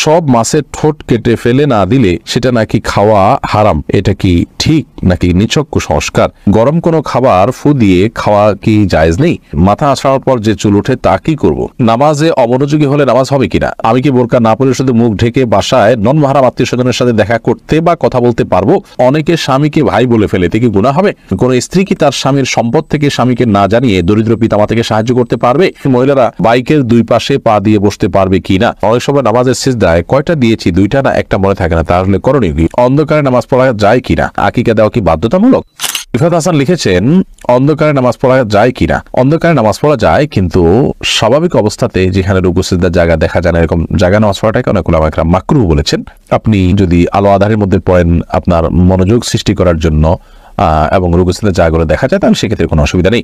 সব মাছের ঠোঁট কেটে ফেলে না দিলে সেটা নাকি খাওয়া হারাম, এটা কি ঠিক নাকি নিছক কুসংস্কার? গরম কোনো খাবার ফু দিয়ে খাওয়া কি জায়েজ নেই? মাথা আছড়ানোর পর যে চুল ওঠে তা কি করব? নামাজে অমনোযোগী হলে নামাজ হবে কিনা? আমি কি বোরকা না পরে শুধু মুখ ঢেকে বাসায় নন মাহরাম আত্মীয় স্বজনের সাথে দেখা করতে বা কথা বলতে পারবো? অনেকে স্বামীকে ভাই বলে ফেলে, এতে কি গুনাহ হবে? কোন স্ত্রী কি তার স্বামীর সম্পদ থেকে স্বামীকে না জানিয়ে দরিদ্র পিতামাতাকে সাহায্য করতে পারবে? মহিলারা বাইকের দুই পাশে পা দিয়ে বসতে পারবে কিনা? অনেক সময় নামাজের সিজদায় কয়টা দিয়েছি, দুইটা না একটা মনে থাকে না, তাহলে করণীয় কি? অন্ধকারে নামাজ পড়া যায় কিনা? আকিকা দেওয়া কি বাধ্যতামূলক? ইফাত হাসান লিখেছেন, অন্ধকারে নামাজ পড়া যায় কিনা? অন্ধকারে নামাজ পড়া যায়, কিন্তু স্বাভাবিক অবস্থাতে যেখানে রুকু সিজদার জায়গা দেখা যায় না, এরকম জায়গা নামাজ পড়াটাকে অনেক উলামা ইকরাম মাকরুহ বলেছেন। আপনি যদি আলো আধারের মধ্যে পড়েন আপনার মনোযোগ সৃষ্টি করার জন্য এবং রুকু সিজদার জায়গাগুলো দেখা যায়, তাহলে সেক্ষেত্রে কোনো অসুবিধা নেই।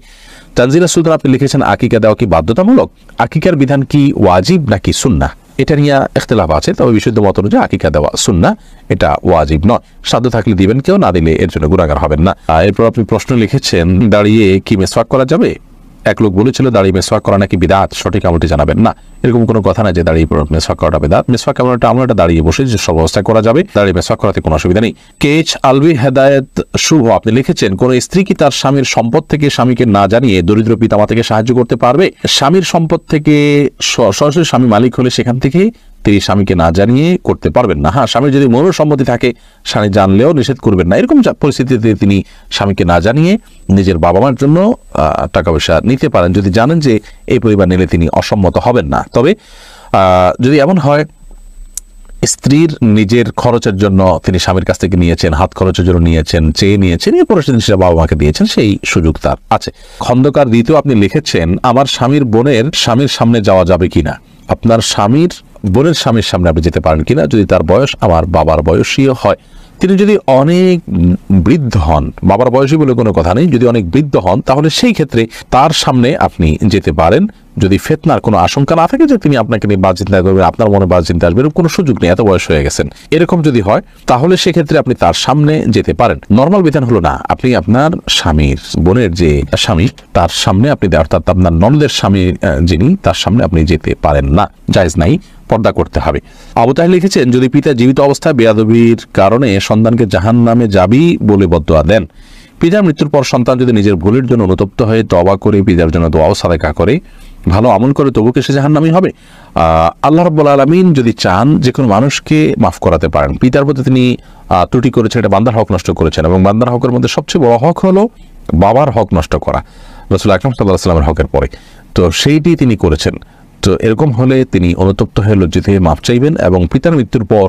তানজিলা সুলতান আপনি লিখেছেন, আকিকা দেওয়া কি বাধ্যতামূলক? আকিকার বিধান কি ওয়াজিব নাকি সুন্নাহ? এটা নিয়ে ইখতিলাফ আছে, তবে বিশুদ্ধ মত অনুযায়ী আকিকা দেওয়া সুন্নাহ, এটা ওয়াজিব নয়। সাধ্য থাকলে দিবেন, কেউ না দিলে এর জন্য গুনাহগার হবেন না। এরপর আপনি প্রশ্ন লিখেছেন, দাঁড়িয়ে কি মিসওয়াক করা যাবে? এক লোক বলেছিল দাঁড়িয়ে মিসওয়াক করা নাকি বিদআত, সঠিক আমলটি জানাবেন না। এরকম কোনো কথা না যে দাঁড়িয়ে মিসওয়াক করাটা বিদআত। মিসওয়াক আমলটা দাঁড়িয়ে বসে যে সব অবস্থায় করা যাবে, দাঁড়িয়ে মিসওয়াক করাতে কোনো অসুবিধা নেই। কেচ আলবি হেদায়েত শুভ আপনি লিখেছেন, কোন স্ত্রী কি তার স্বামীর সম্পদ থেকে স্বামীকে না জানিয়ে দরিদ্র পিতামাতাকে সাহায্য করতে পারবে? স্বামীর সম্পদ থেকে সরাসরি স্বামী মালিক হলে সেখান থেকে তিনি স্বামীকে না জানিয়ে করতে পারবেন না। হ্যাঁ, স্বামীর যদি মনের সম্মতি থাকে স্বামী জানলেও নিষেধ করবেন না। এরকম পরিস্থিতিতে তিনি স্বামীকে না জানিয়ে নিজের বাবা মার জন্য টাকা পয়সা নিতে পারেন, যদি জানেন যে এই পরিবার নিলে তিনি অসম্মত হবেন না। তবে যদি এমন হয় স্ত্রীর নিজের খরচের জন্য তিনি স্বামীর কাছ থেকে নিয়েছেন, হাত খরচের জন্য নিয়েছেন, চেয়ে নিয়েছেন, এরপরে সেটা বাবা মাকে দিয়েছেন, সেই সুযোগ তার আছে। খন্দকার দ্বিতীয় আপনি লিখেছেন, আমার স্বামীর বোনের স্বামীর সামনে যাওয়া যাবে কিনা? আপনার স্বামীর বোনের স্বামীর সামনে আপনি যেতে পারেন কিনা যদি তার বয়স আমার বাবার বয়সীও হয়। তিনি যদি অনেক বৃদ্ধ হন, বাবার বয়সী বলে কোনো কথা নেই, যদি অনেক বৃদ্ধ হন তাহলে সেই ক্ষেত্রে তার সামনে আপনি যেতে পারেন, যদি ফিতনার কোনো আশঙ্কা না থাকে যে তিনি আপনাকে নিয়ে বাজ চিন্তা করবেন, আপনার মনে বাজ চিন্তা আসবে, এরকম কোনো সুযোগ নেই, এত বয়স হয়ে গেছেন, এরকম যদি হয় তাহলে সেক্ষেত্রে আপনি তার সামনে যেতে পারেন। নর্মাল বিধান হলো না, আপনি আপনার স্বামীর বোনের যে স্বামী তার সামনে আপনি, অর্থাৎ আপনার ননদের স্বামী যিনি, তার সামনে আপনি যেতে পারেন না, জায়েজ নাই, পর্দা করতে হবে। আবু তাহের লিখেছেন, যদি পিতা জীবিত অবস্থায় বেয়াদবির কারণে সন্তানকে জাহান্নামে যাবি বলে বদদুয়া দেন, পিতার মৃত্যুর পর সন্তান যদি নিজের ভুলের জন্য অনুতপ্ত হয়ে তওবা করে পিতার জন্য দোয়া ও সাদেকা করে ভালো আমল করে, তবু কি সে জাহান্নামী হবে? আল্লাহ রাব্বুল আলামিন যদি চান যে কোনো মানুষকে মাফ করাতে পারেন। পিতার প্রতি তিনি ত্রুটি করেছেন, এটা বান্দার হক নষ্ট করেছেন, এবং বান্দার হকের মধ্যে সবচেয়ে বড় হক হলো বাবার হক নষ্ট করা, রাসূল আকরাম সাল্লাল্লাহু আলাইহি ওয়াসাল্লামের হকের পরে, তো সেইটি তিনি করেছেন। তো এরকম হলে তিনি অনুতপ্ত হয়ে লজ্জিত হয়ে মাফ চাইবেন, এবং পিতার মৃত্যুর পর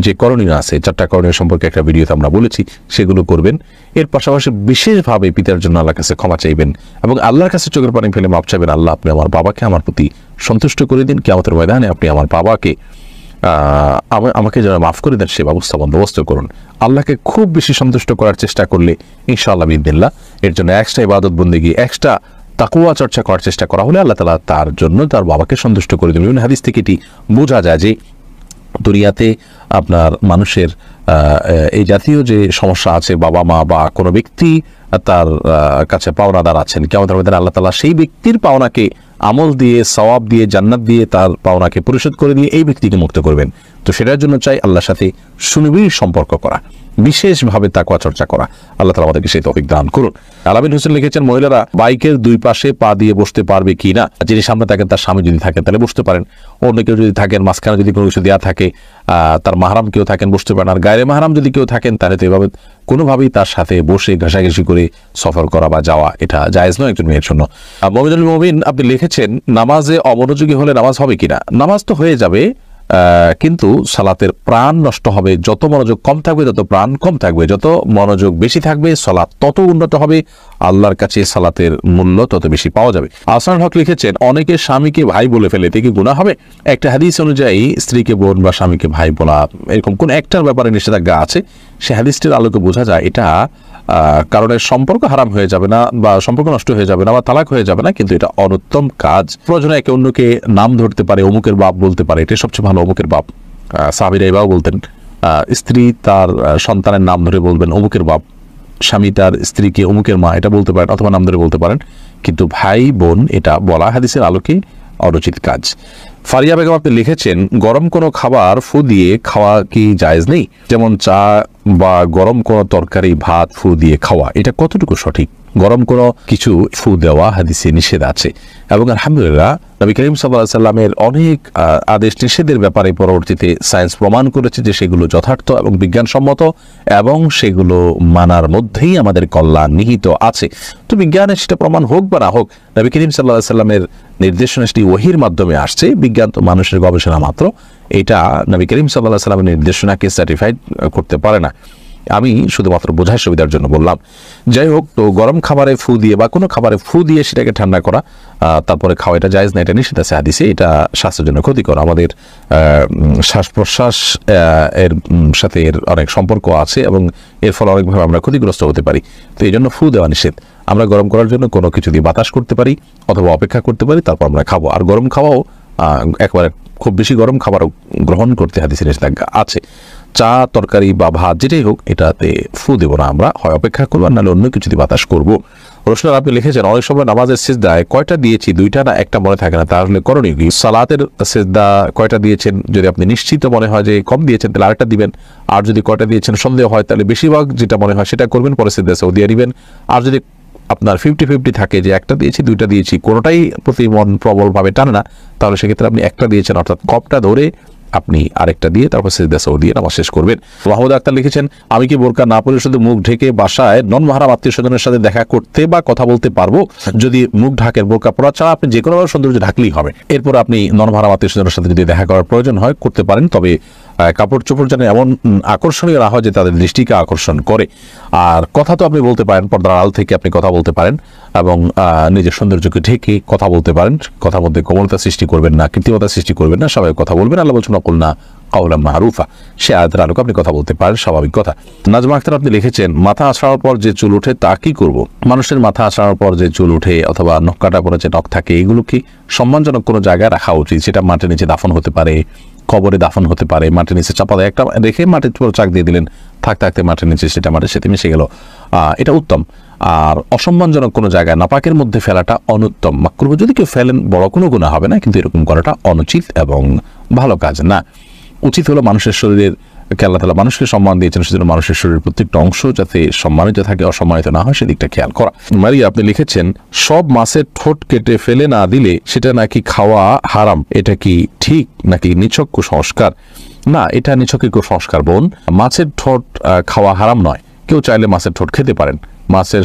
যে করণীয় আছে, 4টা করণীয় সম্পর্কে একটা ভিডিওতে আমরা বলেছি, সেগুলো করবেন। এর পাশাপাশি বিশেষভাবে পিতার জন্য আল্লাহর কাছে ক্ষমা চাইবেন এবং আল্লাহর কাছে চোখের পানি ফেলে মাফ চাইবেন, আল্লাহ আপনি আমার বাবাকে আমার প্রতি সন্তুষ্ট করে দিন, কিয়ামতের ময়দানে আপনি আমার বাবাকে আমাকে যারা মাফ করে দেন সে ব্যবস্থা বন্দোবস্ত করুন। আল্লাহকে খুব বেশি সন্তুষ্ট করার চেষ্টা করলে ইনশাআল্লাহ বিদিনিল্লাহ এর জন্য এক্সট্রা ইবাদত বন্দেগী, এক্সট্রা তাকওয়া চর্চা করার চেষ্টা করা হলে আল্লাহ তাআলা তার জন্য তার বাবাকে সন্তুষ্ট করে দেবেন। বিভিন্ন হাদিস থেকে এটি বোঝা যায় যে দুনিয়াতে আপনার মানুষের এই জাতীয় যে সমস্যা আছে, বাবা মা বা কোনো ব্যক্তি তার কাছে পাওনাদার আছেন, কিয়ামতের ময়দানে আল্লাহ তাআলা সেই ব্যক্তির পাওনাকে আমল দিয়ে, সওয়াব দিয়ে, জান্নাত দিয়ে তার পাওনাকে পরিশোধ করে দিয়ে এই ব্যক্তিকে মুক্ত করবেন। তো সেটার জন্য চাই আল্লাহর সাথে সুনিবিড় সম্পর্ক করা, বিশেষভাবে তাকওয়া চর্চা করা। আল্লাহ তাআলা আমাদেরকে সেই তৌফিক দান করুন। আলামিন হোসেন লিখেছেন, মহিলারা বাইকের দুই পাশে পা দিয়ে বসতে পারবে কি না? যিনি সামনে থাকেন তার স্বামী যদি থাকেন তাহলে বসতে পারেন, অন্য কেউ যদি থাকেন, মাঝখানে যদি কোনো কিছু দেওয়া থাকে, তার মাহরাম কেউ থাকেন বসতে পারেন, আর গায়রে মাহরাম যদি কেউ থাকেন তাহলে তো এভাবে কোনোভাবেই তার সাথে বসে ঘাসাঘাসি করে সফর করা বা যাওয়া এটা জায়েজ নয় একজন মেয়ের জন্য। মুমিনুল মুমিন আপনি লিখেছেন, নামাজে অমনোযোগী হলে নামাজ হবে কিনা? নামাজ তো হয়ে যাবে, কিন্তু সালাতের প্রাণ নষ্ট হবে। যত মনোযোগ কম থাকবে তত প্রাণ কম থাকবে, যত মনোযোগ বেশি থাকবে সালাত তত উন্নত হবে, আল্লাহর কাছে সালাতের মূল্য তত বেশি পাওয়া যাবে। আহসানুল হক লিখেছেন, অনেকে স্বামীকে ভাই বলে ফেলে, এতে কি গুনাহ হবে? একটা হাদিস অনুযায়ী স্ত্রীকে বোন বা স্বামীকে ভাই বলা এরকম কোন একটার ব্যাপারে নিষেধাজ্ঞা আছে, সে হাদিসটির আলোকে বোঝা যায় এটা কারণের সম্পর্ক হারাম হয়ে যাবে না বা সম্পর্ক নষ্ট হয়ে যাবে না বা তালাক হয়ে যাবে না, কিন্তু এটা অনুত্তম কাজ। প্রয়োজনে একে অন্যকে নাম ধরতে পারে, অমুকের বাপ বলতে পারে, এটা সবচেয়ে ভালো, অমুকের বাপ। সাহাবীরা এভাবে বলতেন, স্ত্রী তার সন্তানের নাম ধরে বলবেন অমুকের বাপ, স্বামী তার স্ত্রীকে অমুকের মা এটা বলতে পারেন অথবা নাম ধরে বলতে পারেন, কিন্তু ভাই বোন এটা বলা হাদিসের আলোকে অনুচিত কাজ। ফারিয়া বেগম আপনি লিখেছেন, গরম কোনো খাবার ফু দিয়ে খাওয়া কি জায়েজ নেই? যেমন চা বা গরম কোনো তরকারি, ভাত ফু দিয়ে খাওয়া, এটা কতটুকু সঠিক? গরম কোনো কিছু ফু দেওয়া হাদিসে নিষেধ আছে, এবং আলহামদুলিল্লাহ নবী করিম সাল্লাল্লাহু আলাইহি সাল্লামের অনেক আদেশ নিষেধের ব্যাপারে পরবর্তীতে সায়েন্স প্রমাণ করেছে যে সেগুলো যথার্থ এবং বিজ্ঞানসম্মত, এবং সেগুলো মানার মধ্যেই আমাদের কল্যাণ নিহিত আছে। তো বিজ্ঞানের সেটা প্রমাণ হোক বা না হোক, নবী করিম সাল্লাল্লাহু আলাইহি সাল্লামের নির্দেশনা সেটি ওহীর মাধ্যমে আসছে। বিজ্ঞান তো মানুষের গবেষণা মাত্র, এটা নবী করিম সাল্লাল্লাহু আলাইহি সাল্লামের নির্দেশনাকে সার্টিফাইড করতে পারে না। আমি শুধুমাত্র বোঝার সুবিধার জন্য বললাম। যাই হোক, তো গরম খাবারে ফু দিয়ে বা কোনো খাবারে ফু দিয়ে সেটাকে ঠান্ডা করা তারপরে খাওয়া, এটা জায়েজ না, এটা নিষেধ আছে হাদিসে। এটা স্বাস্থ্যের জন্য ক্ষতিকর, আমাদের শ্বাস প্রশ্বাস এর সাথে এর অনেক সম্পর্ক আছে এবং এর ফলে অনেকভাবে আমরা ক্ষতিগ্রস্ত হতে পারি। তো এই জন্য ফু দেওয়া নিষেধ। আমরা গরম করার জন্য কোনো কিছু দিয়ে বাতাস করতে পারি অথবা অপেক্ষা করতে পারি, তারপর আমরা খাবো। আর গরম খাওয়াও একবারে খুব বেশি গরম খাবার গ্রহণ করতে হাদিসে নিষেধাজ্ঞা আছে। চা, তরকারি বা ভাত যেটাই হোক, এটাতে ফু দেবো না, আমরা হয় অপেক্ষা করবো, নাহলে অন্য কিছু দিয়ে বাতাস করবো। রোশনার আপনি লিখেছেন, অনেক সময় নামাজের সিজদায় কয়টা দিয়েছি, দুইটা না একটা মনে থাকে না, তাহলে করণীয় কি? সালাতের সিজদা কয়টা দিয়েছেন, যদি আপনি নিশ্চিত মনে হয় যে কম দিয়েছেন তাহলে আরেকটা দিবেন, আর যদি কয়টা দিয়েছেন সন্দেহ হয় তাহলে বেশিরভাগ যেটা মনে হয় সেটা করবেন, পরে সিজদা সাহু দিয়ে দিবেন। আর যদি আপনার 50-50 থাকে যে একটা দিয়েছি দুইটা দিয়েছি, কোনোটাই প্রতি মন প্রবলভাবে টানে না, তাহলে সেক্ষেত্রে আপনি একটা দিয়েছেন অর্থাৎ কপটা ধরে আপনি আরেকটা দিয়ে তারপর সিজদা সাহু দিয়ে নামাজ শেষ করবেন। মাহমুদ আক্তার লিখেছেন, আমি কি বোরকা না পরে শুধু মুখ ঢেকে বাসায় নন মাহরাম আত্মীয় স্বজনের সাথে দেখা করতে বা কথা বলতে পারবো? যদি মুখ ঢাকের, বোরকা পরা ছাড়া আপনি যে কোনোভাবে সৌন্দর্য ঢাকলেই হবে। এরপর আপনি নন মাহরাম আত্মীয় স্বজনের সাথে যদি দেখা করার প্রয়োজন হয় করতে পারেন, তবে কাপড় চোপড় যেন এমন আকর্ষণীয় না হয় যে তাদের দৃষ্টিকে আকর্ষণ করে। আর কথা তো আপনি বলতে পারেন, পর্দার আড়াল থেকে আপনি কথা বলতে পারেন এবং নিজের সৌন্দর্যকে ঢেকে কথা বলতে পারেন। কথার মধ্যে কোমলতা সৃষ্টি করবেন না, কৃত্রিমতা সৃষ্টি করবেন না, সবাই কথা বলবেন। আল্লাহ বলছেন, কুলনা কাওলাম মারুফা, সে আয়াতের আলোকে আপনি কথা বলতে পারেন, স্বাভাবিক কথা। নাজমা আক্তার আপনি লিখেছেন, মাথা আঁচড়ানোর পর যে চুল ওঠে তা কি করব? মানুষের মাথা আঁচড়ানোর পর যে চুল ওঠে অথবা নখ কাটা পরে যে নখ থাকে, এগুলো কি সম্মানজনক কোনো জায়গায় রাখা উচিত? সেটা মাটির নিচে দাফন হতে পারে, কবরে দাফন হতে পারে, মাটির নিচে চাপা দেয় একটা রেখে মাটির পুরো চাক দিয়ে দিলেন, থাকতে থাকতে মাটির নিচে সেটা মাটির সাথে মিশে গেল, এটা উত্তম। আর অসম্মানজনক কোনো জায়গায় নাপাকের মধ্যে ফেলাটা অনুত্তম, মাকরুহ। যদি কেউ ফেলেন বড় কোনো গুনাহ হবে না, কিন্তু এরকম করাটা অনুচিত এবং ভালো কাজ না। উচিত হলো মানুষের শরীরের, আল্লাহ তাআলা মানুষকে সম্মান দিয়েছেন, সেজন্য মানুষের শরীরের প্রত্যেকটা অংশ যাতে সম্মানিত থাকে, অসম্মানিত না হয় সেদিকটা খেয়াল করা। মারিয়া আপনি লিখেছেন, সব মাছের ঠোঁট কেটে ফেলে না দিলে সেটা নাকি খাওয়া হারাম, এটা কি ঠিক নাকি নিছক কুসংস্কার? না, এটা নিছক কুসংস্কার বোন। মাছের ঠোঁট খাওয়া হারাম নয়, কেউ চাইলে মাছের ঠোঁট খেতে পারেন।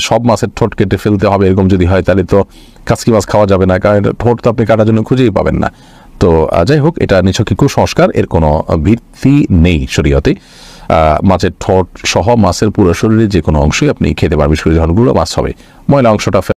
সব মাছের ঠোঁট কেটে ফেলতে হবে এরকম যদি হয় তাহলে তো কাসকি মাছ খাওয়া যাবে না, কারণ ঠোঁট তো আপনি কাটার জন্য খুঁজেই পাবেন না। তো যাই হোক, এটা নিছক কুসংস্কার, এর কোনো ভিত্তি নেই শরীয়তে। মাছের ঠোঁট সহ মাছের পুরো শরীরে যে কোনো অংশই আপনি খেতে পারবেন, বিশেষ করে যখন গুঁড়ো মাছ হবে, ময়লা অংশটা